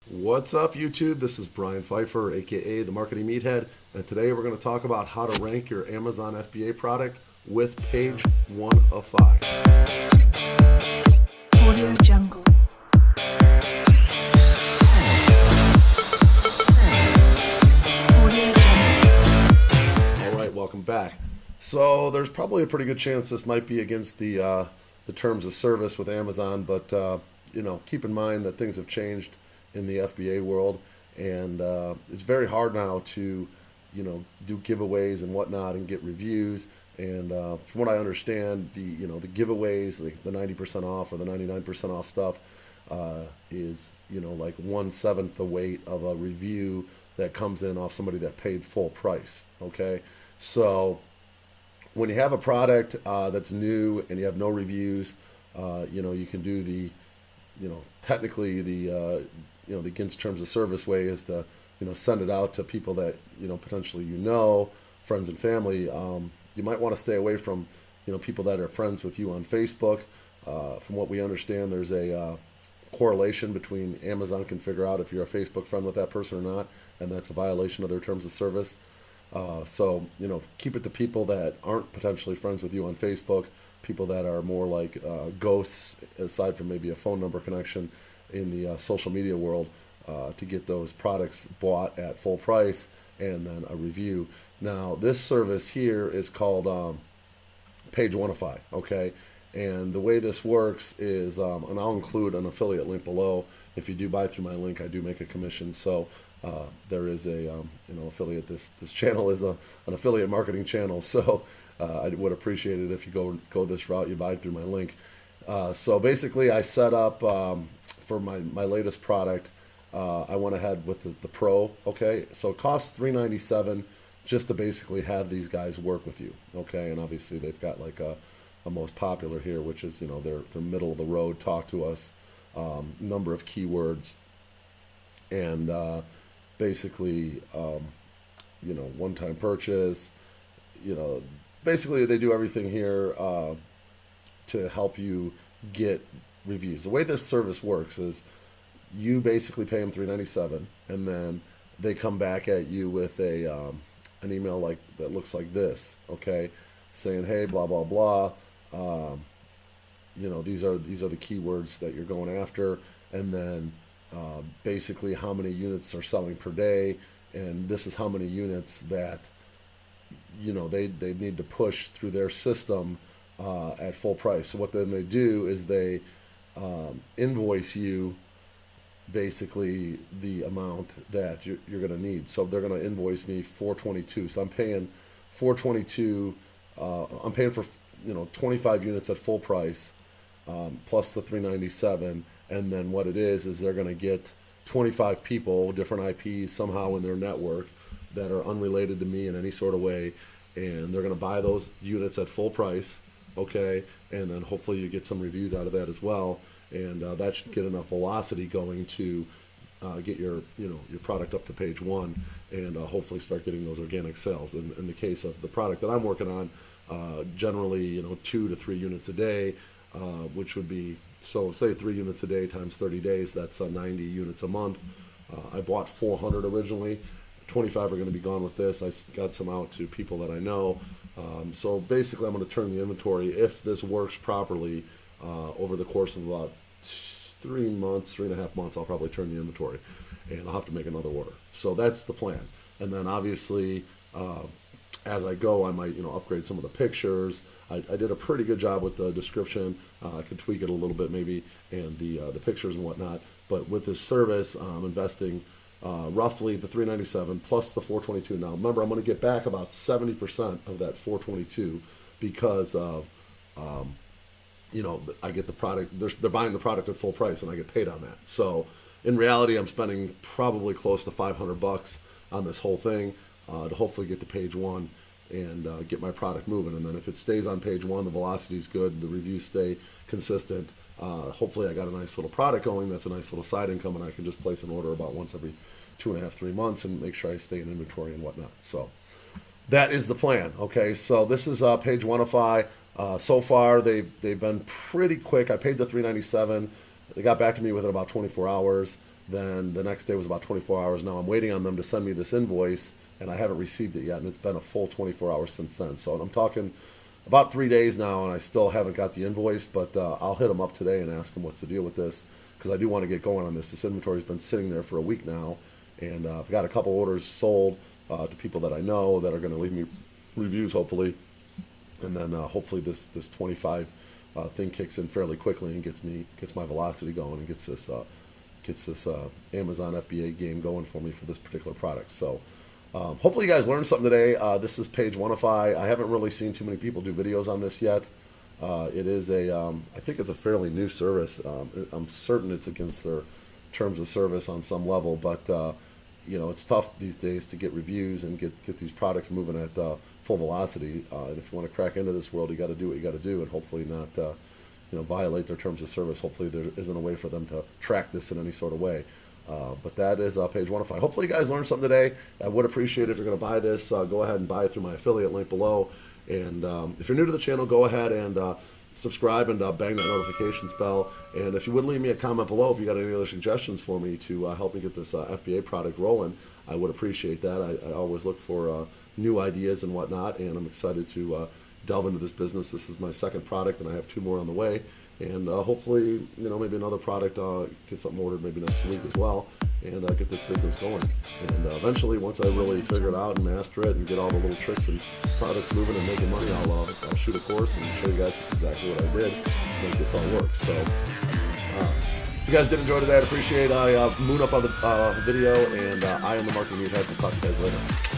What's up, YouTube? This is Brian Pfeiffer, aka the Marketing Meathead, and today we're going to talk about how to rank your Amazon FBA product with Pageoneify. Audio Jungle. Audio Jungle. All right, welcome back. So there's probably a pretty good chance this might be against the terms of service with Amazon, but keep in mind that things have changed in the FBA world, and it's very hard now to do giveaways and whatnot and get reviews. And from what I understand, the giveaways, like the 90% off or the 99% off stuff, is like 1/7 the weight of a review that comes in off somebody that paid full price. Okay, so when you have a product that's new and you have no reviews, you can do the technically the against terms of service way is to send it out to people that potentially friends and family. You might want to stay away from people that are friends with you on Facebook. From what we understand, there's a correlation between Amazon can figure out if you're a Facebook friend with that person or not, and that's a violation of their terms of service. So keep it to people that aren't potentially friends with you on Facebook, people that are more like ghosts, aside from maybe a phone number connection in the social media world, to get those products bought at full price and then a review. Now, this service here is called Pageoneify, okay? And the way this works is, and I'll include an affiliate link below. If you do buy through my link, I do make a commission. So there is a affiliate. This channel is an affiliate marketing channel. So I would appreciate it if you go this route. You buy through my link. So basically, I set up for my latest product. I went ahead with the Pro. Okay, so it costs $397 just to basically have these guys work with you. Okay, and obviously they've got like a most popular here, which is they're middle of the road, talk to us, number of keywords, and basically one-time purchase. Basically they do everything here to help you get reviews. The way this service works is you basically pay them $397, and then they come back at you with an email like that looks like this, okay, saying, hey, blah blah blah. These are the keywords that you're going after, and then basically how many units are selling per day, and this is how many units that they need to push through their system at full price. So what then they do is they invoice you basically the amount that you're going to need. So they're going to invoice me $422. So I'm paying $422. I'm paying for 25 units at full price, plus the $397. And then what it is they're going to get 25 people, different IPs somehow in their network that are unrelated to me in any sort of way, and they're going to buy those units at full price. Okay, and then hopefully you get some reviews out of that as well, and that should get enough velocity going to get your product up to page one, and hopefully start getting those organic sales. In the case of the product that I'm working on, generally 2 to 3 units a day, which would be, so say 3 units a day times 30 days, that's 90 units a month. I bought 400 originally. 25 are going to be gone with this. I got some out to people that I know. So basically I'm going to turn the inventory, if this works properly, over the course of about 3.5 months, I'll probably turn the inventory, and I'll have to make another order. So that's the plan. And then obviously, as I go, I might upgrade some of the pictures. I did a pretty good job with the description. I could tweak it a little bit maybe, and the pictures and whatnot. But with this service, I'm investing roughly the $397 plus the $422. Now remember, I'm going to get back about 70% of that $422 because of I get the product. They're buying the product at full price, and I get paid on that. So in reality, I'm spending probably close to $500 on this whole thing to hopefully get to page one and get my product moving. And then if it stays on page one, the velocity is good, the reviews stay consistent. Hopefully I got a nice little product going. That's a nice little side income, and I can just place an order about once every 2.5, 3 months and make sure I stay in inventory and whatnot. So that is the plan. Okay, so this is Pageoneify. So far, they've been pretty quick. I paid the $397. They got back to me within about 24 hours. Then the next day was about 24 hours. Now I'm waiting on them to send me this invoice, and I haven't received it yet, and it's been a full 24 hours since then. So I'm talking about 3 days now, and I still haven't got the invoice, but I'll hit them up today and ask them what's the deal with this, because I do want to get going on this. This inventory's been sitting there for a week now, and I've got a couple orders sold to people that I know that are going to leave me reviews, hopefully, and then hopefully this 25 thing kicks in fairly quickly and gets my velocity going and gets this Amazon FBA game going for me for this particular product. So hopefully you guys learned something today. This is Pageoneify. I haven't really seen too many people do videos on this yet. It is I think it's a fairly new service. I'm certain it's against their terms of service on some level, but you know, it's tough these days to get reviews and get these products moving at full velocity. And if you want to crack into this world, you got to do what you got to do, and hopefully not violate their terms of service. Hopefully there isn't a way for them to track this in any sort of way. But that is Pageoneify. Hopefully you guys learned something today. I would appreciate it if you're going to buy this. Go ahead and buy it through my affiliate link below. And if you're new to the channel, go ahead and subscribe and bang that notifications bell. And if you would leave me a comment below if you got any other suggestions for me to help me get this FBA product rolling, I would appreciate that. I always look for new ideas and whatnot, and I'm excited to delve into this business. This is my second product, and I have 2 more on the way. And hopefully, maybe another product, get something ordered maybe next week as well, and get this business going. And eventually, once I really figure it out and master it and get all the little tricks and products moving and making money, I'll shoot a course and show you guys exactly what I did to make this all work. So if you guys did enjoy today, I'd appreciate moon up on the video, and I am the marketing meathead. We'll talk to you guys later.